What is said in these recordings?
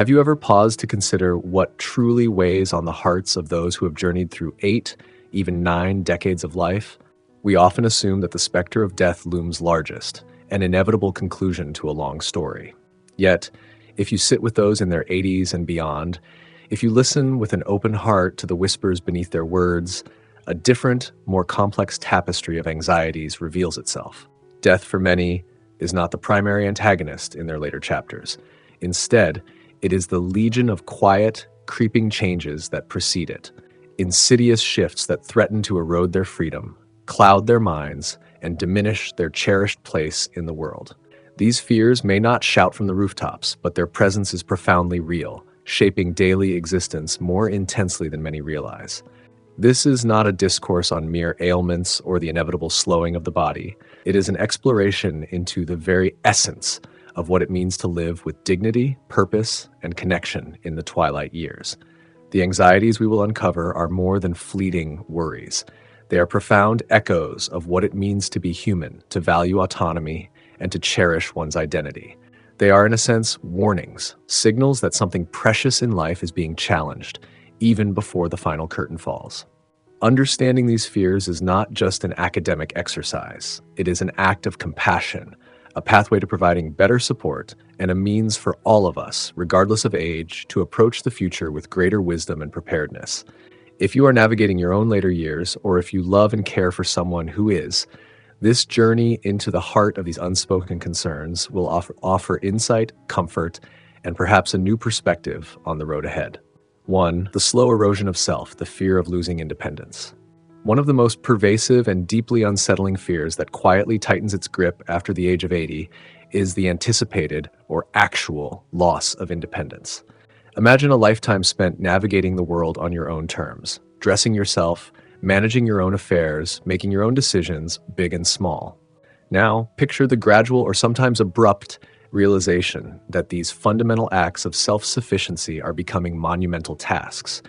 Have you ever paused to consider what truly weighs on the hearts of those who have journeyed through 8, even 9 decades of life? We often assume that the specter of death looms largest, an inevitable conclusion to a long story. Yet, if you sit with those in their 80s and beyond, if you listen with an open heart to the whispers beneath their words, a different, more complex tapestry of anxieties reveals itself. Death for many is not the primary antagonist in their later chapters. Instead, it is the legion of quiet, creeping changes that precede it, insidious shifts that threaten to erode their freedom, cloud their minds, and diminish their cherished place in the world. These fears may not shout from the rooftops, but their presence is profoundly real, shaping daily existence more intensely than many realize. This is not a discourse on mere ailments or the inevitable slowing of the body. It is an exploration into the very essence of what it means to live with dignity, purpose, and connection in the twilight years. The anxieties we will uncover are more than fleeting worries. They are profound echoes of what it means to be human, to value autonomy, and to cherish one's identity. They are, in a sense, warnings, signals that something precious in life is being challenged, even before the final curtain falls. Understanding these fears is not just an academic exercise. It is an act of compassion, a pathway to providing better support, and a means for all of us, regardless of age, to approach the future with greater wisdom and preparedness. If you are navigating your own later years, or if you love and care for someone who is, this journey into the heart of these unspoken concerns will offer insight, comfort, and perhaps a new perspective on the road ahead. 1. The slow erosion of self, the fear of losing independence. One of the most pervasive and deeply unsettling fears that quietly tightens its grip after the age of 80 is the anticipated or actual loss of independence. Imagine a lifetime spent navigating the world on your own terms, dressing yourself, managing your own affairs, making your own decisions, big and small. Now, picture the gradual or sometimes abrupt realization that these fundamental acts of self-sufficiency are becoming monumental tasks.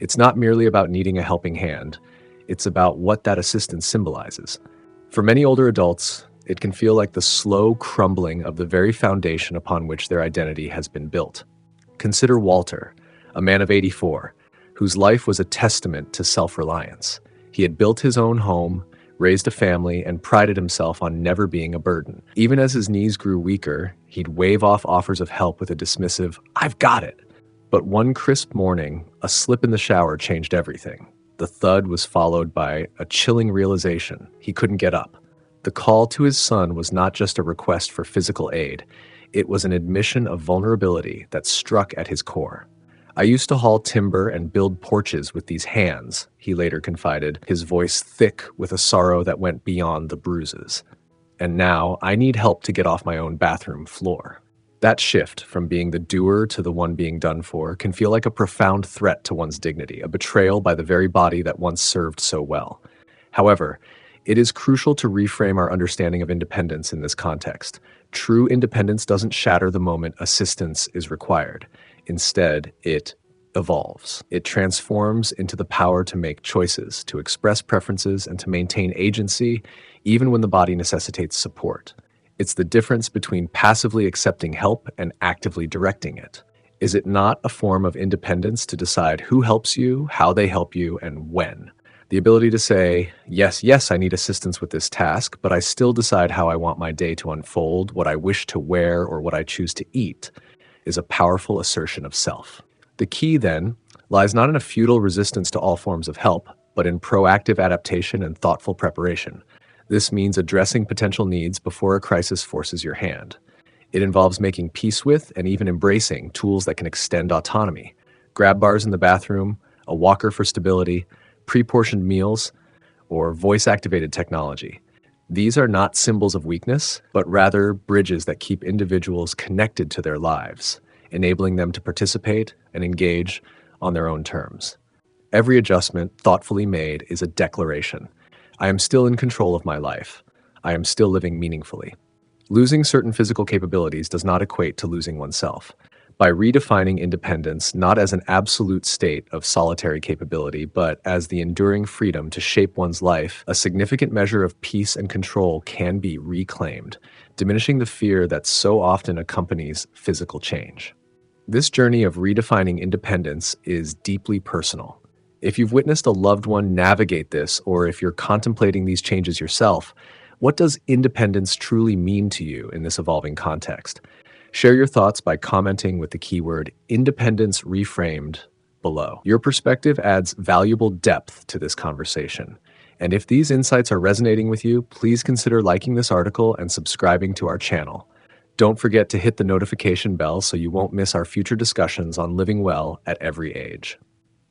It's not merely about needing a helping hand. It's about what that assistance symbolizes. For many older adults, it can feel like the slow crumbling of the very foundation upon which their identity has been built. Consider Walter, a man of 84, whose life was a testament to self-reliance. He had built his own home, raised a family, and prided himself on never being a burden. Even as his knees grew weaker, he'd wave off offers of help with a dismissive, "I've got it." But one crisp morning, a slip in the shower changed everything. The thud was followed by a chilling realization: he couldn't get up. The call to his son was not just a request for physical aid. It was an admission of vulnerability that struck at his core. "I used to haul timber and build porches with these hands," he later confided, his voice thick with a sorrow that went beyond the bruises. "And now I need help to get off my own bathroom floor." That shift from being the doer to the one being done for can feel like a profound threat to one's dignity, a betrayal by the very body that once served so well. However, it is crucial to reframe our understanding of independence in this context. True independence doesn't shatter the moment assistance is required. Instead, it evolves. It transforms into the power to make choices, to express preferences, and to maintain agency, even when the body necessitates support. It's the difference between passively accepting help and actively directing it. Is it not a form of independence to decide who helps you, how they help you, and when? The ability to say, yes, I need assistance with this task, but I still decide how I want my day to unfold, what I wish to wear, or what I choose to eat, is a powerful assertion of self. The key, then, lies not in a futile resistance to all forms of help, but in proactive adaptation and thoughtful preparation. This means addressing potential needs before a crisis forces your hand. It involves making peace with and even embracing tools that can extend autonomy. Grab bars in the bathroom, a walker for stability, pre-portioned meals, or voice-activated technology. These are not symbols of weakness, but rather bridges that keep individuals connected to their lives, enabling them to participate and engage on their own terms. Every adjustment thoughtfully made is a declaration. I am still in control of my life. I am still living meaningfully. Losing certain physical capabilities does not equate to losing oneself. By redefining independence not as an absolute state of solitary capability, but as the enduring freedom to shape one's life, a significant measure of peace and control can be reclaimed, diminishing the fear that so often accompanies physical change. This journey of redefining independence is deeply personal. If you've witnessed a loved one navigate this, or if you're contemplating these changes yourself, what does independence truly mean to you in this evolving context? Share your thoughts by commenting with the keyword independence reframed below. Your perspective adds valuable depth to this conversation. And if these insights are resonating with you, please consider liking this article and subscribing to our channel. Don't forget to hit the notification bell so you won't miss our future discussions on living well at every age.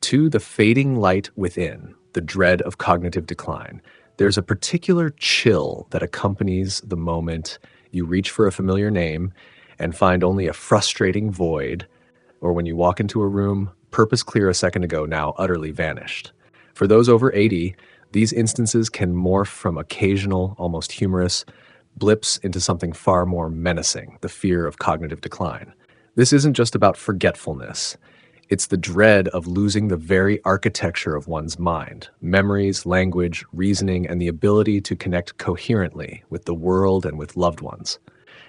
To the fading light within, the dread of cognitive decline, there's a particular chill that accompanies the moment you reach for a familiar name and find only a frustrating void, or when you walk into a room, purpose clear a second ago now utterly vanished. For those over 80, these instances can morph from occasional, almost humorous, blips into something far more menacing, the fear of cognitive decline. This isn't just about forgetfulness. It's the dread of losing the very architecture of one's mind, memories, language, reasoning, and the ability to connect coherently with the world and with loved ones.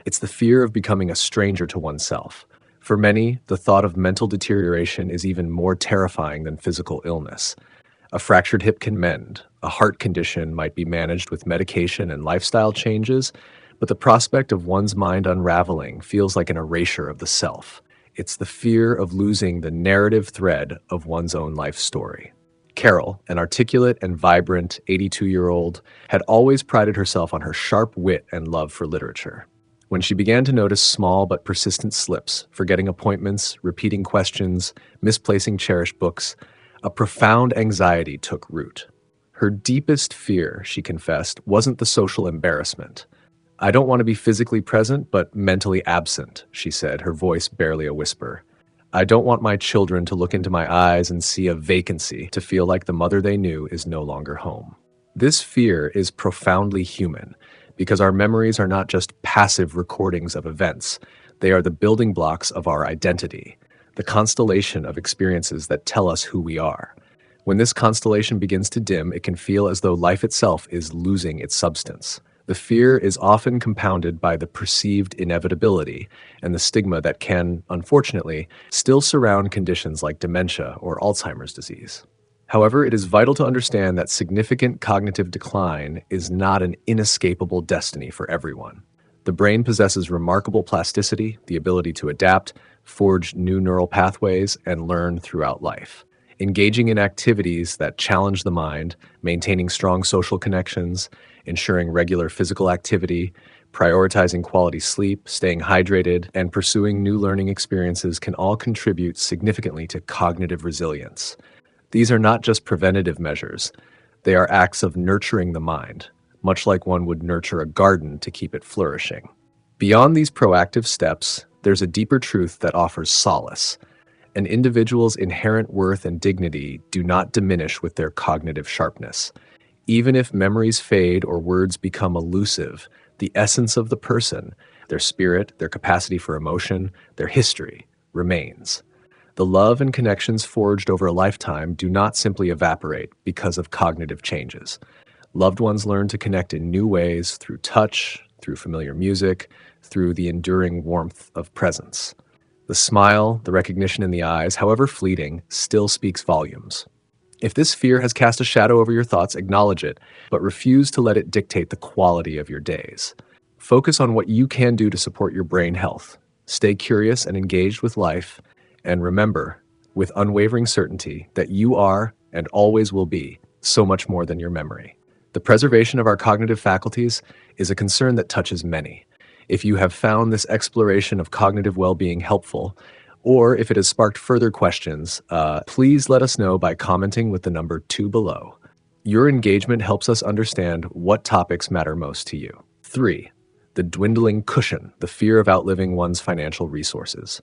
It's the fear of becoming a stranger to oneself. For many, the thought of mental deterioration is even more terrifying than physical illness. A fractured hip can mend. A heart condition might be managed with medication and lifestyle changes, but the prospect of one's mind unraveling feels like an erasure of the self. It's the fear of losing the narrative thread of one's own life story. Carol, an articulate and vibrant 82-year-old, had always prided herself on her sharp wit and love for literature. When she began to notice small but persistent slips, forgetting appointments, repeating questions, misplacing cherished books, a profound anxiety took root. Her deepest fear, she confessed, wasn't the social embarrassment. "I don't want to be physically present, but mentally absent," she said, her voice barely a whisper. "I don't want my children to look into my eyes and see a vacancy, to feel like the mother they knew is no longer home." This fear is profoundly human, because our memories are not just passive recordings of events. They are the building blocks of our identity, the constellation of experiences that tell us who we are. When this constellation begins to dim, it can feel as though life itself is losing its substance. The fear is often compounded by the perceived inevitability and the stigma that can, unfortunately, still surround conditions like dementia or Alzheimer's disease. However, it is vital to understand that significant cognitive decline is not an inescapable destiny for everyone. The brain possesses remarkable plasticity, the ability to adapt, forge new neural pathways, and learn throughout life. Engaging in activities that challenge the mind, maintaining strong social connections, ensuring regular physical activity, prioritizing quality sleep, staying hydrated, and pursuing new learning experiences can all contribute significantly to cognitive resilience. These are not just preventative measures. They are acts of nurturing the mind, much like one would nurture a garden to keep it flourishing. Beyond these proactive steps, there's a deeper truth that offers solace. An individual's inherent worth and dignity do not diminish with their cognitive sharpness. Even if memories fade or words become elusive, the essence of the person, their spirit, their capacity for emotion, their history, remains. The love and connections forged over a lifetime do not simply evaporate because of cognitive changes. Loved ones learn to connect in new ways through touch, through familiar music, through the enduring warmth of presence. The smile, the recognition in the eyes, however fleeting, still speaks volumes. If this fear has cast a shadow over your thoughts, acknowledge it, but refuse to let it dictate the quality of your days. Focus on what you can do to support your brain health. Stay curious and engaged with life, and remember, with unwavering certainty, that you are, and always will be, so much more than your memory. The preservation of our cognitive faculties is a concern that touches many. If you have found this exploration of cognitive well-being helpful, or if it has sparked further questions, please let us know by commenting with the number 2 below. Your engagement helps us understand what topics matter most to you. 3. The dwindling cushion, the fear of outliving one's financial resources.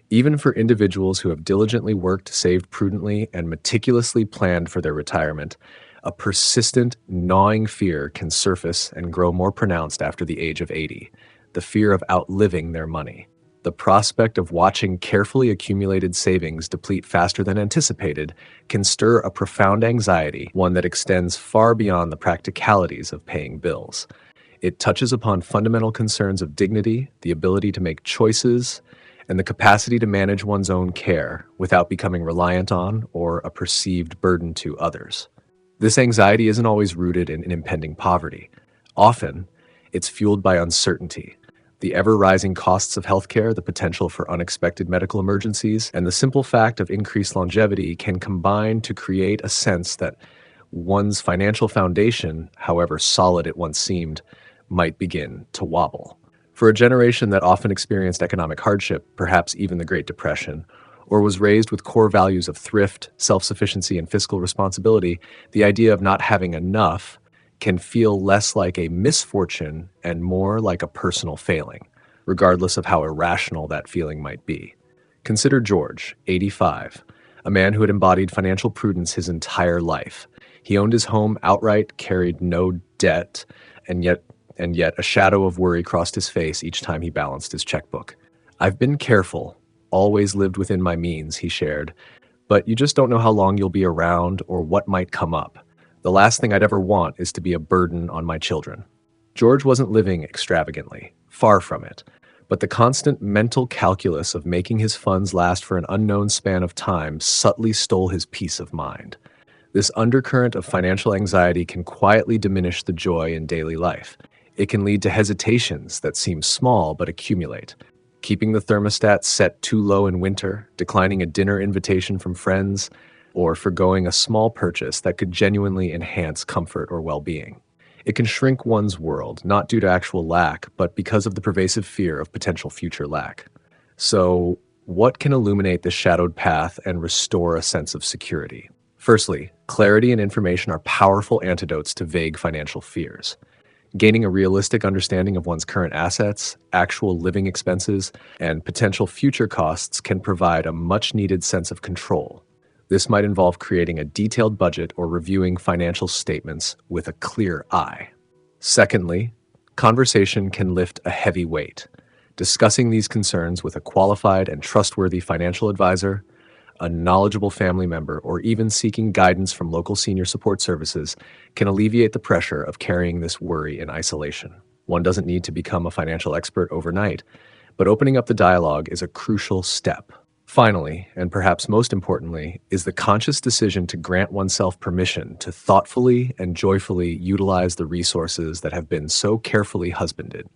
Even for individuals who have diligently worked, saved prudently, and meticulously planned for their retirement, a persistent, gnawing fear can surface and grow more pronounced after the age of 80. The fear of outliving their money. The prospect of watching carefully accumulated savings deplete faster than anticipated can stir a profound anxiety, one that extends far beyond the practicalities of paying bills. It touches upon fundamental concerns of dignity, the ability to make choices, and the capacity to manage one's own care without becoming reliant on or a perceived burden to others. This anxiety isn't always rooted in impending poverty. Often, it's fueled by uncertainty, the ever-rising costs of healthcare, the potential for unexpected medical emergencies, and the simple fact of increased longevity can combine to create a sense that one's financial foundation, however solid it once seemed, might begin to wobble. For a generation that often experienced economic hardship, perhaps even the Great Depression, or was raised with core values of thrift, self-sufficiency, and fiscal responsibility, the idea of not having enough can feel less like a misfortune and more like a personal failing, regardless of how irrational that feeling might be. Consider George, 85, a man who had embodied financial prudence his entire life. He owned his home outright, carried no debt, and yet a shadow of worry crossed his face each time he balanced his checkbook. "I've been careful, always lived within my means," he shared, "but you just don't know how long you'll be around or what might come up. The last thing I'd ever want is to be a burden on my children." George wasn't living extravagantly, far from it, but the constant mental calculus of making his funds last for an unknown span of time subtly stole his peace of mind. This undercurrent of financial anxiety can quietly diminish the joy in daily life. It can lead to hesitations that seem small but accumulate. Keeping the thermostat set too low in winter, declining a dinner invitation from friends, or forgoing a small purchase that could genuinely enhance comfort or well-being. It can shrink one's world, not due to actual lack, but because of the pervasive fear of potential future lack. So, what can illuminate this shadowed path and restore a sense of security? Firstly, clarity and information are powerful antidotes to vague financial fears. Gaining a realistic understanding of one's current assets, actual living expenses, and potential future costs can provide a much-needed sense of control. This might involve creating a detailed budget or reviewing financial statements with a clear eye. Secondly, conversation can lift a heavy weight. Discussing these concerns with a qualified and trustworthy financial advisor, a knowledgeable family member, or even seeking guidance from local senior support services can alleviate the pressure of carrying this worry in isolation. One doesn't need to become a financial expert overnight, but opening up the dialogue is a crucial step. Finally, and perhaps most importantly, is the conscious decision to grant oneself permission to thoughtfully and joyfully utilize the resources that have been so carefully husbanded.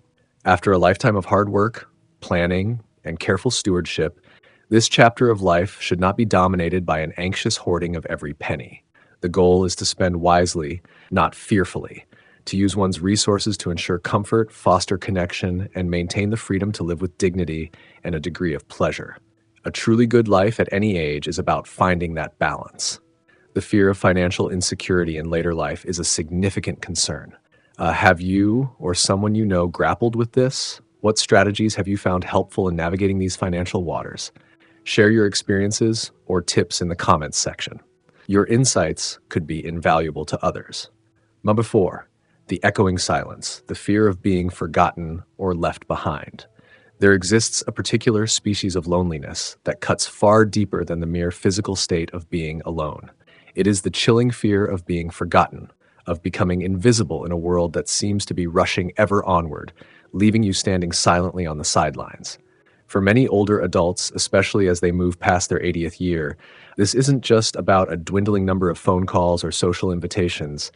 After a lifetime of hard work, planning, and careful stewardship, this chapter of life should not be dominated by an anxious hoarding of every penny. The goal is to spend wisely, not fearfully, to use one's resources to ensure comfort, foster connection, and maintain the freedom to live with dignity and a degree of pleasure. A truly good life at any age is about finding that balance. The fear of financial insecurity in later life is a significant concern. Have you or someone you know grappled with this? What strategies have you found helpful in navigating these financial waters? Share your experiences or tips in the comments section. Your insights could be invaluable to others. Number 4, the echoing silence, the fear of being forgotten or left behind. There exists a particular species of loneliness that cuts far deeper than the mere physical state of being alone. It is the chilling fear of being forgotten, of becoming invisible in a world that seems to be rushing ever onward, leaving you standing silently on the sidelines. For many older adults, especially as they move past their 80th year, this isn't just about a dwindling number of phone calls or social invitations.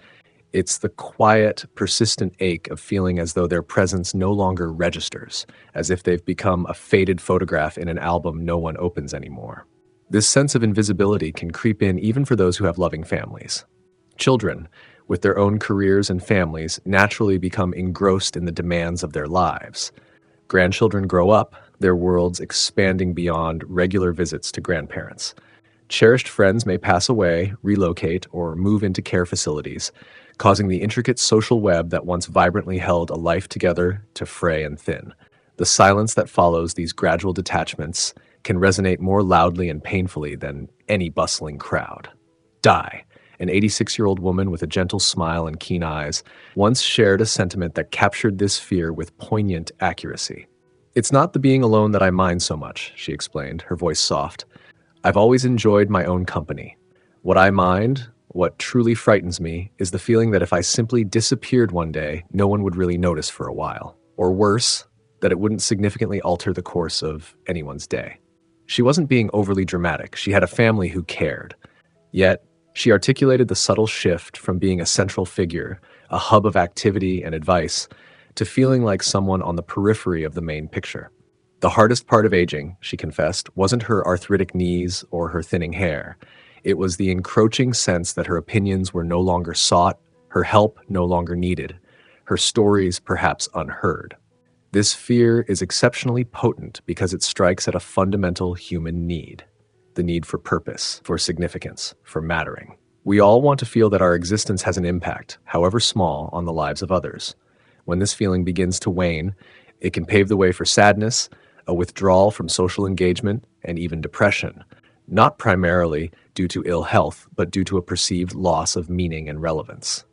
It's the quiet, persistent ache of feeling as though their presence no longer registers, as if they've become a faded photograph in an album no one opens anymore. This sense of invisibility can creep in even for those who have loving families. Children, with their own careers and families, naturally become engrossed in the demands of their lives. Grandchildren grow up, their worlds expanding beyond regular visits to grandparents. Cherished friends may pass away, relocate, or move into care facilities, causing the intricate social web that once vibrantly held a life together to fray and thin. The silence that follows these gradual detachments can resonate more loudly and painfully than any bustling crowd. Di, an 86-year-old woman with a gentle smile and keen eyes, once shared a sentiment that captured this fear with poignant accuracy. "It's not the being alone that I mind so much," she explained, her voice soft. "I've always enjoyed my own company. What I mind, what truly frightens me, is the feeling that if I simply disappeared one day, no one would really notice for a while. Or worse, that it wouldn't significantly alter the course of anyone's day. She wasn't being overly dramatic. She had a family who cared. Yet, she articulated the subtle shift from being a central figure, a hub of activity and advice, to feeling like someone on the periphery of the main picture. The hardest part of aging, she confessed, wasn't her arthritic knees or her thinning hair. It was the encroaching sense that her opinions were no longer sought, her help no longer needed, her stories perhaps unheard. This fear is exceptionally potent because it strikes at a fundamental human need: the need for purpose, for significance, for mattering. We all want to feel that our existence has an impact, however small, on the lives of others. When this feeling begins to wane, it can pave the way for sadness, a withdrawal from social engagement, and even depression, not primarily due to ill health, but due to a perceived loss of meaning and relevance.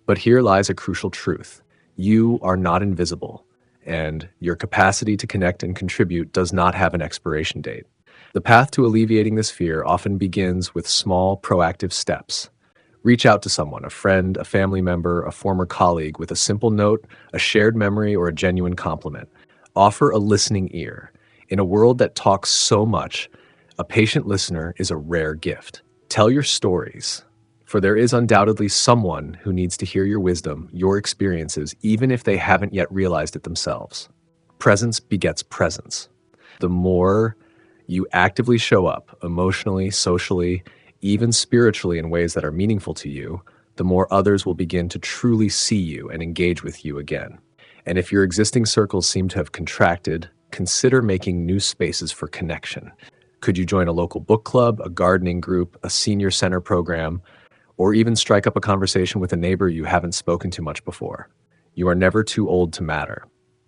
But here lies a crucial truth. You are not invisible, and your capacity to connect and contribute does not have an expiration date. The path to alleviating this fear often begins with small, proactive steps. Reach out to someone, a friend, a family member, a former colleague, with a simple note, a shared memory, or a genuine compliment. Offer a listening ear. In a world that talks so much, a patient listener is a rare gift. Tell your stories, for there is undoubtedly someone who needs to hear your wisdom, your experiences, even if they haven't yet realized it themselves. Presence begets presence. The more you actively show up, emotionally, socially, even spiritually, in ways that are meaningful to you, the more others will begin to truly see you and engage with you again. And if your existing circles seem to have contracted, consider making new spaces for connection. Could you join a local book club, a gardening group, a senior center program, or even strike up a conversation with a neighbor you haven't spoken to much before? You are never too old to matter.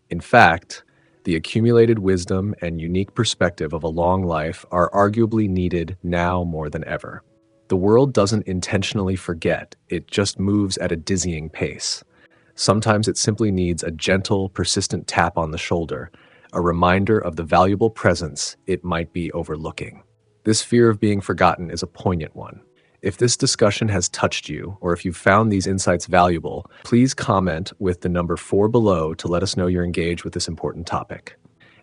In fact, the accumulated wisdom and unique perspective of a long life are arguably needed now more than ever. The world doesn't intentionally forget, it just moves at a dizzying pace. Sometimes it simply needs a gentle, persistent tap on the shoulder, a reminder of the valuable presence it might be overlooking. This fear of being forgotten is a poignant one. If this discussion has touched you, or if you found these insights valuable, please comment with the number 4 below to let us know you're engaged with this important topic.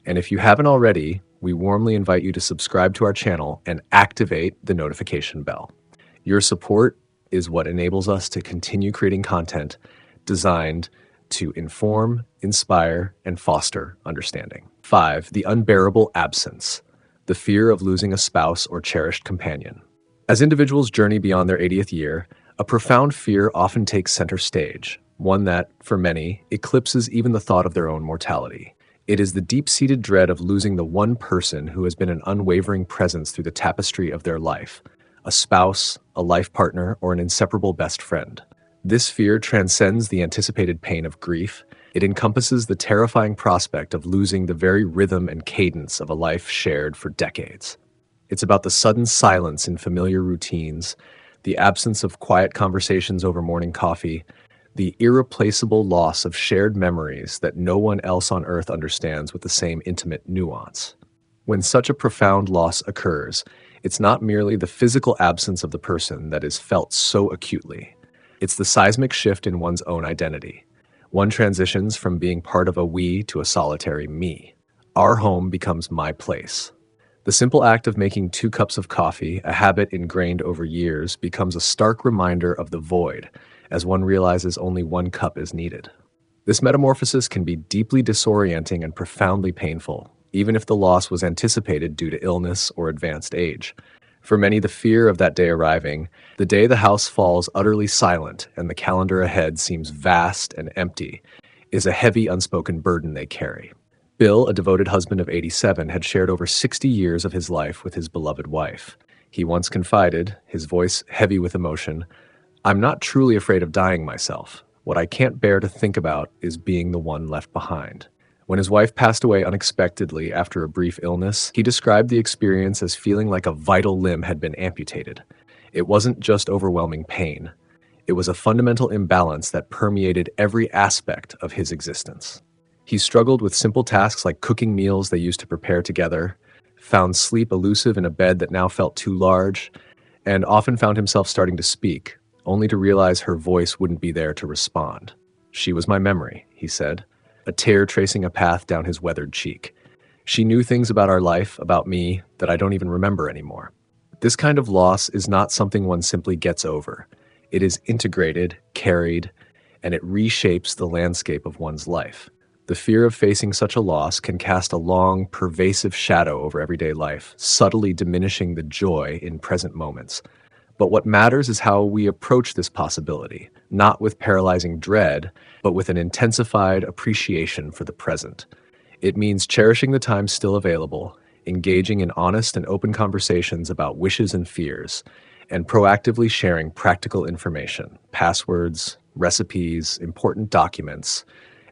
And if you haven't already, we warmly invite you to subscribe to our channel and activate the notification bell. Your support is what enables us to continue creating content designed to inform, inspire, and foster understanding. 5. The unbearable absence, the fear of losing a spouse or cherished companion. As individuals journey beyond their 80th year, a profound fear often takes center stage, one that, for many, eclipses even the thought of their own mortality. It is the deep-seated dread of losing the one person who has been an unwavering presence through the tapestry of their life, a spouse, a life partner, or an inseparable best friend. This fear transcends the anticipated pain of grief. It encompasses the terrifying prospect of losing the very rhythm and cadence of a life shared for decades. It's about the sudden silence in familiar routines, the absence of quiet conversations over morning coffee, the irreplaceable loss of shared memories that no one else on earth understands with the same intimate nuance. When such a profound loss occurs, it's not merely the physical absence of the person that is felt so acutely. It's the seismic shift in one's own identity. One transitions from being part of a we to a solitary me. Our home becomes my place. The simple act of making 2 cups of coffee, a habit ingrained over years, becomes a stark reminder of the void, as one realizes only 1 cup is needed. This metamorphosis can be deeply disorienting and profoundly painful, even if the loss was anticipated due to illness or advanced age. For many, the fear of that day arriving, the day the house falls utterly silent and the calendar ahead seems vast and empty, is a heavy unspoken burden they carry. Bill, a devoted husband of 87, had shared over 60 years of his life with his beloved wife. He once confided, his voice heavy with emotion, "I'm not truly afraid of dying myself. What I can't bear to think about is being the one left behind." When his wife passed away unexpectedly after a brief illness, he described the experience as feeling like a vital limb had been amputated. It wasn't just overwhelming pain. It was a fundamental imbalance that permeated every aspect of his existence. He struggled with simple tasks like cooking meals they used to prepare together, found sleep elusive in a bed that now felt too large, and often found himself starting to speak, only to realize her voice wouldn't be there to respond. "She was my memory," he said. a tear tracing a path down his weathered cheek. She knew things about our life, about me, that I don't even remember anymore. This kind of loss is not something one simply gets over. It is integrated, carried, and it reshapes the landscape of one's life. The fear of facing such a loss can cast a long, pervasive shadow over everyday life, subtly diminishing the joy in present moments. But what matters is how we approach this possibility, not with paralyzing dread, but with an intensified appreciation for the present. It means cherishing the time still available, engaging in honest and open conversations about wishes and fears, and proactively sharing practical information, passwords, recipes, important documents,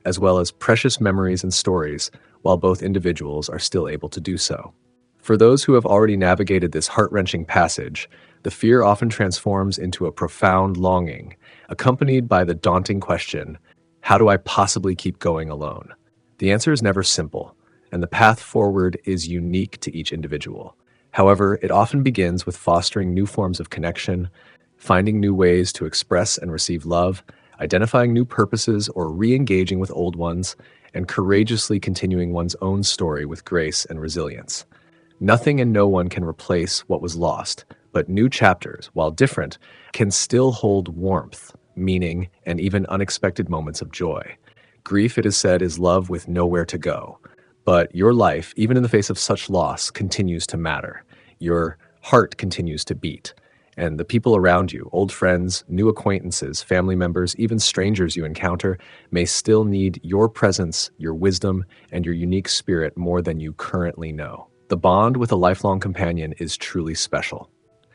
as well as precious memories and stories, while both individuals are still able to do so. For those who have already navigated this heart-wrenching passage, the fear often transforms into a profound longing, accompanied by the daunting question, how do I possibly keep going alone? The answer is never simple, and the path forward is unique to each individual. However, it often begins with fostering new forms of connection, finding new ways to express and receive love, identifying new purposes or re-engaging with old ones, and courageously continuing one's own story with grace and resilience. Nothing and no one can replace what was lost, but new chapters, while different, can still hold warmth, meaning, and even unexpected moments of joy. Grief, it is said, is love with nowhere to go. But your life, even in the face of such loss, continues to matter. Your heart continues to beat. And the people around you, old friends, new acquaintances, family members, even strangers you encounter, may still need your presence, your wisdom, and your unique spirit more than you currently know. The bond with a lifelong companion is truly special.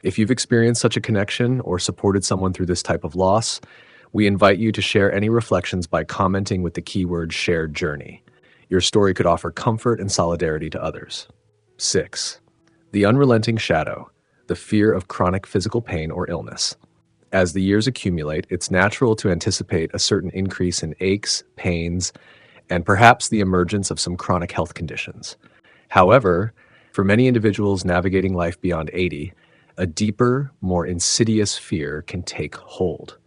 If you've experienced such a connection or supported someone through this type of loss, we invite you to share any reflections by commenting with the keyword shared journey. Your story could offer comfort and solidarity to others. 6. The unrelenting shadow, the fear of chronic physical pain or illness. As the years accumulate, it's natural to anticipate a certain increase in aches, pains, and perhaps the emergence of some chronic health conditions. However, for many individuals navigating life beyond 80, a deeper, more insidious fear can take hold.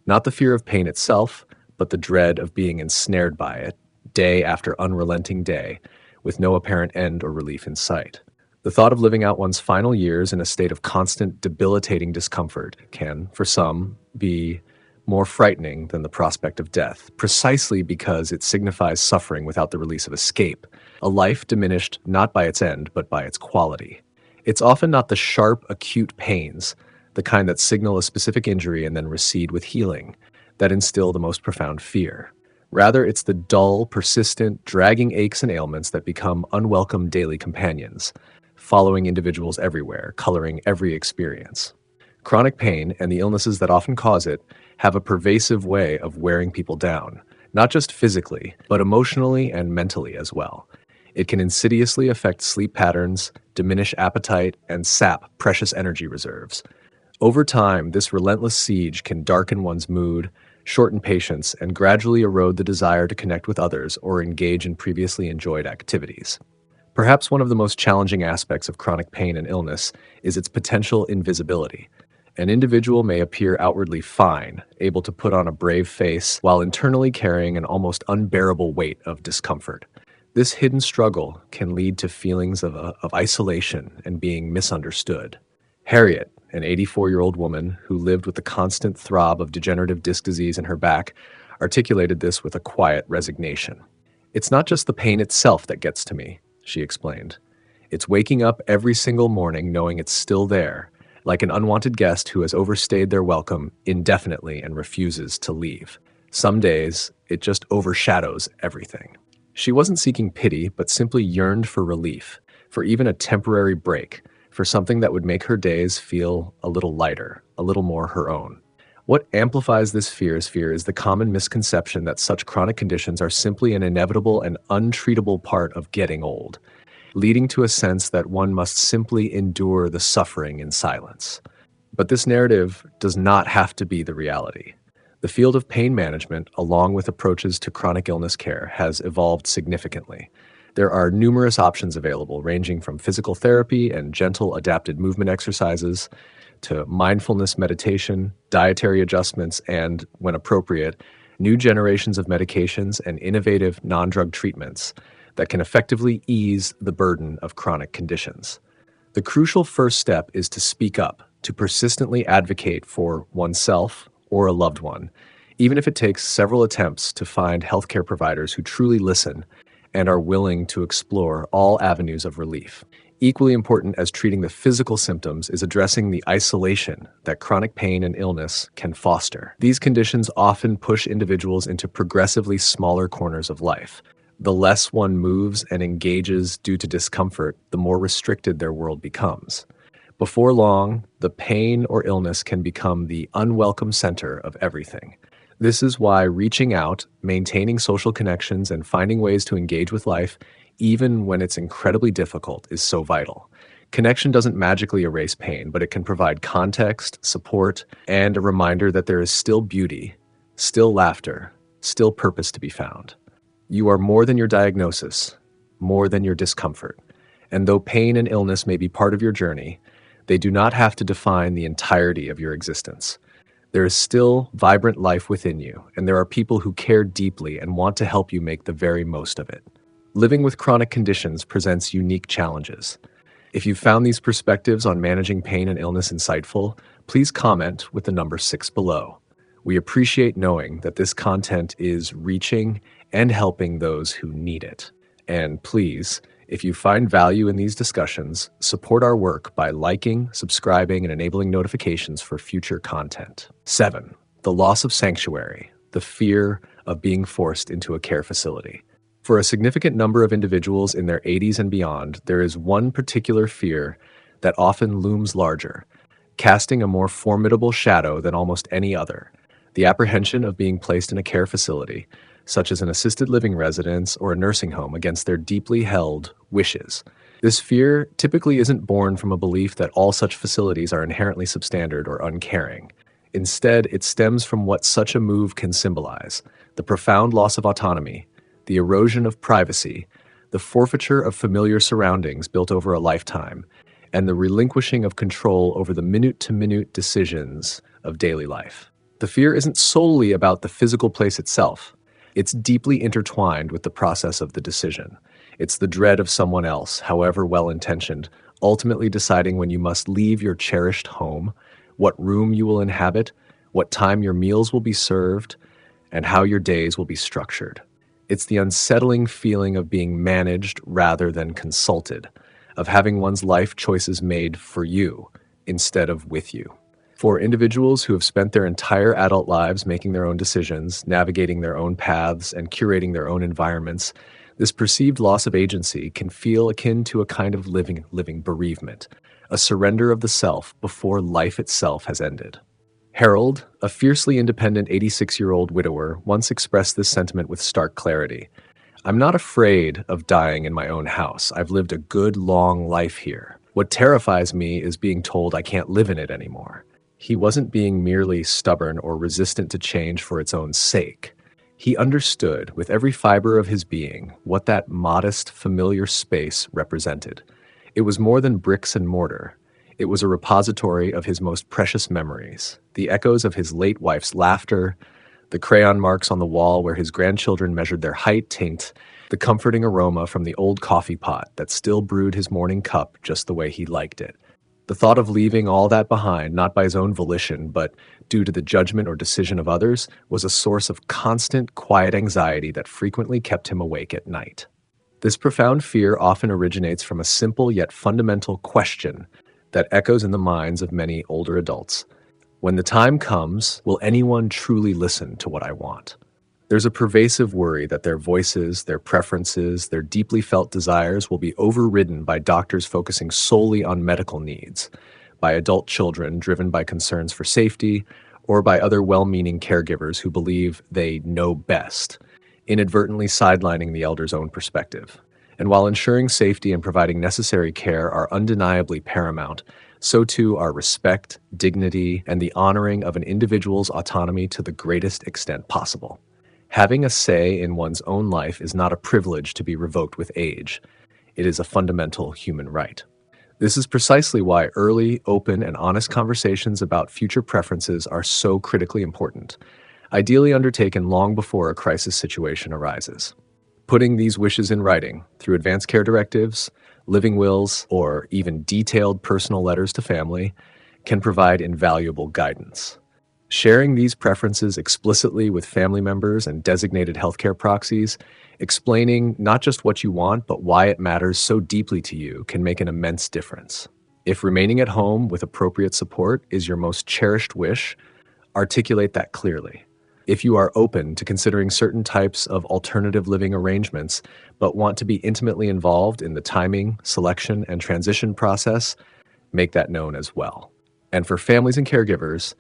Not the fear of pain itself, but the dread of being ensnared by it, day after unrelenting day, with no apparent end or relief in sight. The thought of living out one's final years in a state of constant, debilitating discomfort can, for some, be more frightening than the prospect of death, precisely because it signifies suffering without the release of escape, a life diminished not by its end, but by its quality. It's often not the sharp, acute pains, the kind that signal a specific injury and then recede with healing, that instill the most profound fear. Rather, it's the dull, persistent, dragging aches and ailments that become unwelcome daily companions, following individuals everywhere, coloring every experience. Chronic pain and the illnesses that often cause it have a pervasive way of wearing people down, not just physically, but emotionally and mentally as well. It can insidiously affect sleep patterns, diminish appetite, and sap precious energy reserves. Over time, this relentless siege can darken one's mood, shorten patience, and gradually erode the desire to connect with others or engage in previously enjoyed activities. Perhaps one of the most challenging aspects of chronic pain and illness is its potential invisibility. An individual may appear outwardly fine, able to put on a brave face, while internally carrying an almost unbearable weight of discomfort. This hidden struggle can lead to feelings of isolation and being misunderstood. Harriet, an 84-year-old woman who lived with the constant throb of degenerative disc disease in her back, articulated this with a quiet resignation. "It's not just the pain itself that gets to me," she explained. "It's waking up every single morning knowing it's still there, like an unwanted guest who has overstayed their welcome indefinitely and refuses to leave. Some days, it just overshadows everything." She wasn't seeking pity, but simply yearned for relief, for even a temporary break, for something that would make her days feel a little lighter, a little more her own. What amplifies this fear is the common misconception that such chronic conditions are simply an inevitable and untreatable part of getting old, leading to a sense that one must simply endure the suffering in silence. But this narrative does not have to be the reality. The field of pain management, along with approaches to chronic illness care, has evolved significantly. There are numerous options available, ranging from physical therapy and gentle adapted movement exercises to mindfulness meditation, dietary adjustments, and, when appropriate, new generations of medications, and innovative non-drug treatments that can effectively ease the burden of chronic conditions. The crucial first step is to speak up, to persistently advocate for oneself or a loved one, even if it takes several attempts to find healthcare providers who truly listen and are willing to explore all avenues of relief. Equally important as treating the physical symptoms is addressing the isolation that chronic pain and illness can foster. These conditions often push individuals into progressively smaller corners of life. The less one moves and engages due to discomfort, the more restricted their world becomes. Before long, the pain or illness can become the unwelcome center of everything. This is why reaching out, maintaining social connections, and finding ways to engage with life, even when it's incredibly difficult, is so vital. Connection doesn't magically erase pain, but it can provide context, support, and a reminder that there is still beauty, still laughter, still purpose to be found. You are more than your diagnosis, more than your discomfort. And though pain and illness may be part of your journey, they do not have to define the entirety of your existence. There is still vibrant life within you, and there are people who care deeply and want to help you make the very most of it. Living with chronic conditions presents unique challenges. If you found these perspectives on managing pain and illness insightful, please comment with the number 6 below. We appreciate knowing that this content is reaching and helping those who need it. And please, if you find value in these discussions, support our work by liking, subscribing, and enabling notifications for future content. 7. The loss of sanctuary, the fear of being forced into a care facility. For a significant number of individuals in their 80s and beyond, there is one particular fear that often looms larger, casting a more formidable shadow than almost any other: the apprehension of being placed in a care facility, such as an assisted living residence or a nursing home, against their deeply held wishes. This fear typically isn't born from a belief that all such facilities are inherently substandard or uncaring. Instead, it stems from what such a move can symbolize: the profound loss of autonomy, the erosion of privacy, the forfeiture of familiar surroundings built over a lifetime, and the relinquishing of control over the minute-to-minute decisions of daily life. The fear isn't solely about the physical place itself. It's deeply intertwined with the process of the decision. It's the dread of someone else, however well-intentioned, ultimately deciding when you must leave your cherished home, what room you will inhabit, what time your meals will be served, and how your days will be structured. It's the unsettling feeling of being managed rather than consulted, of having one's life choices made for you instead of with you. For individuals who have spent their entire adult lives making their own decisions, navigating their own paths, and curating their own environments, this perceived loss of agency can feel akin to a kind of living bereavement, a surrender of the self before life itself has ended. Harold, a fiercely independent 86-year-old widower, once expressed this sentiment with stark clarity. "I'm not afraid of dying in my own house. I've lived a good, long life here. What terrifies me is being told I can't live in it anymore." He wasn't being merely stubborn or resistant to change for its own sake. He understood, with every fiber of his being, what that modest, familiar space represented. It was more than bricks and mortar. It was a repository of his most precious memories, the echoes of his late wife's laughter, the crayon marks on the wall where his grandchildren measured their height, the comforting aroma from the old coffee pot that still brewed his morning cup just the way he liked it. The thought of leaving all that behind, not by his own volition, but due to the judgment or decision of others, was a source of constant, quiet anxiety that frequently kept him awake at night. This profound fear often originates from a simple yet fundamental question that echoes in the minds of many older adults. When the time comes, will anyone truly listen to what I want? There's a pervasive worry that their voices, their preferences, their deeply felt desires will be overridden by doctors focusing solely on medical needs, by adult children driven by concerns for safety, or by other well-meaning caregivers who believe they know best, inadvertently sidelining the elder's own perspective. And while ensuring safety and providing necessary care are undeniably paramount, so too are respect, dignity, and the honoring of an individual's autonomy to the greatest extent possible. Having a say in one's own life is not a privilege to be revoked with age. It is a fundamental human right. This is precisely why early, open, and honest conversations about future preferences are so critically important. ideally undertaken long before a crisis situation arises. Putting these wishes in writing through advanced care directives, living wills, or even detailed personal letters to family can provide invaluable guidance. Sharing these preferences explicitly with family members and designated healthcare proxies, explaining not just what you want, but why it matters so deeply to you, can make an immense difference. If remaining at home with appropriate support is your most cherished wish, articulate that clearly. If you are open to considering certain types of alternative living arrangements, but want to be intimately involved in the timing, selection, and transition process, make that known as well. And for families and caregivers,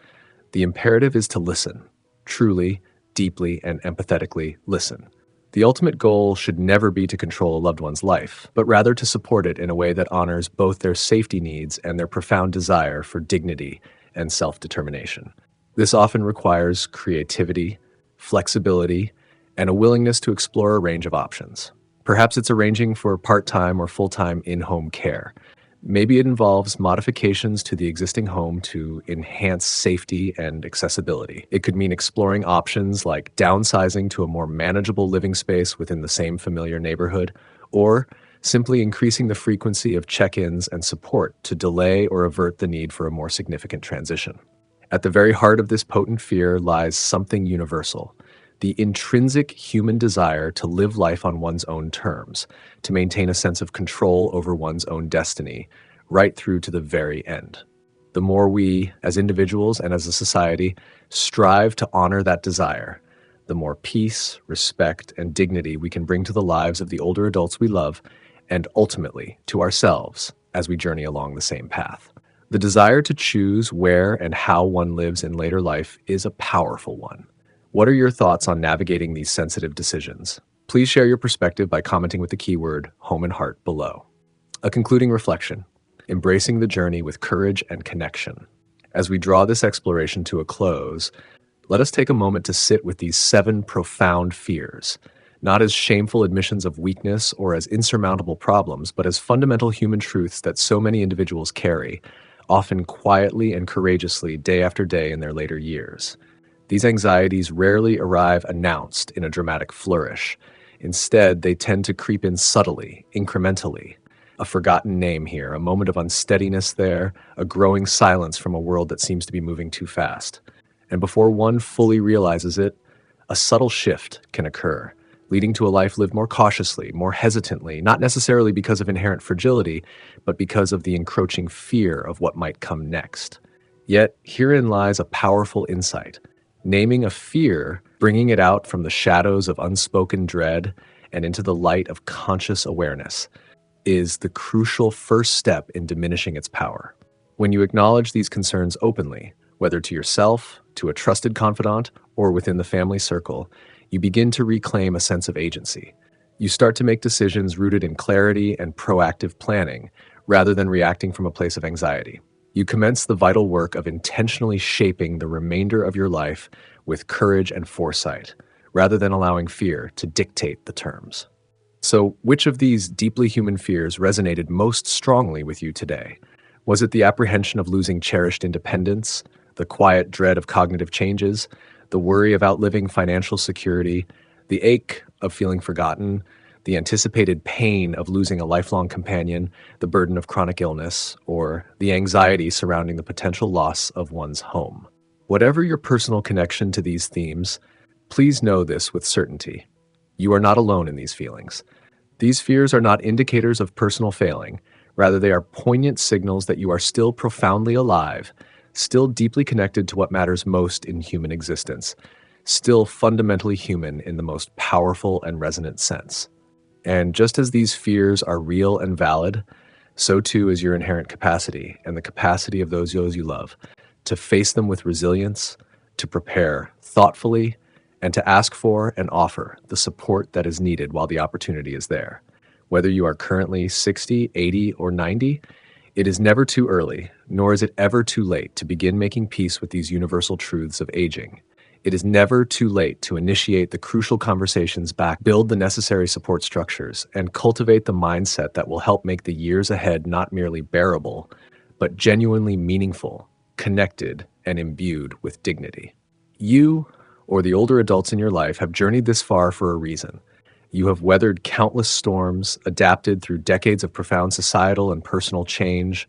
the imperative is to listen, truly, deeply, and empathetically listen. The ultimate goal should never be to control a loved one's life, but rather to support it in a way that honors both their safety needs and their profound desire for dignity and self-determination. This often requires creativity, flexibility, and a willingness to explore a range of options. Perhaps it's arranging for part-time or full-time in-home care. Maybe it involves modifications to the existing home to enhance safety and accessibility. It could mean exploring options like downsizing to a more manageable living space within the same familiar neighborhood, or simply increasing the frequency of check-ins and support to delay or avert the need for a more significant transition. At the very heart of this potent fear lies something universal: the intrinsic human desire to live life on one's own terms, to maintain a sense of control over one's own destiny, right through to the very end. The more we, as individuals and as a society, strive to honor that desire, the more peace, respect, and dignity we can bring to the lives of the older adults we love, and ultimately to ourselves as we journey along the same path. The desire to choose where and how one lives in later life is a powerful one. What are your thoughts on navigating these sensitive decisions? Please share your perspective by commenting with the keyword home and heart below. A concluding reflection: embracing the journey with courage and connection. As we draw this exploration to a close, let us take a moment to sit with these 7 profound fears, not as shameful admissions of weakness or as insurmountable problems, but as fundamental human truths that so many individuals carry, often quietly and courageously day after day in their later years. These anxieties rarely arrive announced in a dramatic flourish. Instead, they tend to creep in subtly, incrementally. A forgotten name here, a moment of unsteadiness there, a growing silence from a world that seems to be moving too fast. And before one fully realizes it, a subtle shift can occur, leading to a life lived more cautiously, more hesitantly, not necessarily because of inherent fragility, but because of the encroaching fear of what might come next. Yet, herein lies a powerful insight. Naming a fear, bringing it out from the shadows of unspoken dread and into the light of conscious awareness, is the crucial first step in diminishing its power. When you acknowledge these concerns openly, whether to yourself, to a trusted confidant, or within the family circle, you begin to reclaim a sense of agency. You start to make decisions rooted in clarity and proactive planning, rather than reacting from a place of anxiety. You commence the vital work of intentionally shaping the remainder of your life with courage and foresight, rather than allowing fear to dictate the terms. So, which of these deeply human fears resonated most strongly with you today? Was it the apprehension of losing cherished independence, the quiet dread of cognitive changes, the worry of outliving financial security, the ache of feeling forgotten, the anticipated pain of losing a lifelong companion, the burden of chronic illness, or the anxiety surrounding the potential loss of one's home? Whatever your personal connection to these themes, please know this with certainty: you are not alone in these feelings. These fears are not indicators of personal failing. Rather, they are poignant signals that you are still profoundly alive, still deeply connected to what matters most in human existence, still fundamentally human in the most powerful and resonant sense. And just as these fears are real and valid, so too is your inherent capacity and the capacity of those you love to face them with resilience, to prepare thoughtfully, and to ask for and offer the support that is needed while the opportunity is there. Whether you are currently 60, 80, or 90, it is never too early, nor is it ever too late to begin making peace with these universal truths of aging. It is never too late to initiate the crucial conversations back, build the necessary support structures, and cultivate the mindset that will help make the years ahead not merely bearable, but genuinely meaningful, connected, and imbued with dignity. You, or the older adults in your life have journeyed this far for a reason. You have weathered countless storms, adapted through decades of profound societal and personal change,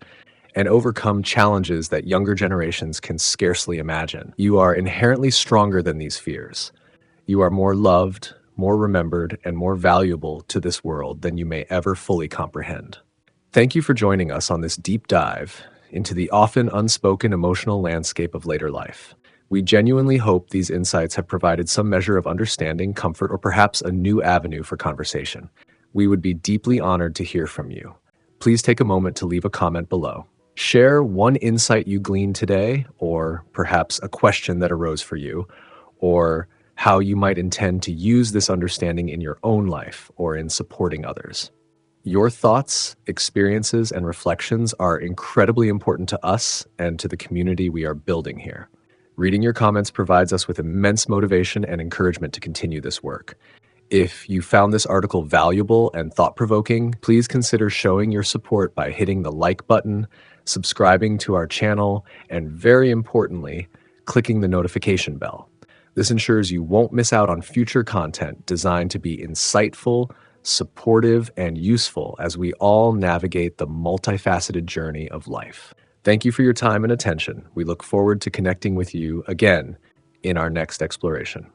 and overcome challenges that younger generations can scarcely imagine. You are inherently stronger than these fears. You are more loved, more remembered, and more valuable to this world than you may ever fully comprehend. Thank you for joining us on this deep dive into the often unspoken emotional landscape of later life. We genuinely hope these insights have provided some measure of understanding, comfort, or perhaps a new avenue for conversation. We would be deeply honored to hear from you. Please take a moment to leave a comment below. Share one insight you gleaned today, or perhaps a question that arose for you, or how you might intend to use this understanding in your own life or in supporting others. Your thoughts, experiences, and reflections are incredibly important to us and to the community we are building here. Reading your comments provides us with immense motivation and encouragement to continue this work. If you found this article valuable and thought-provoking, please consider showing your support by hitting the like button, subscribing to our channel, and very importantly, clicking the notification bell. This ensures you won't miss out on future content designed to be insightful, supportive, and useful as we all navigate the multifaceted journey of life. Thank you for your time and attention. We look forward to connecting with you again in our next exploration.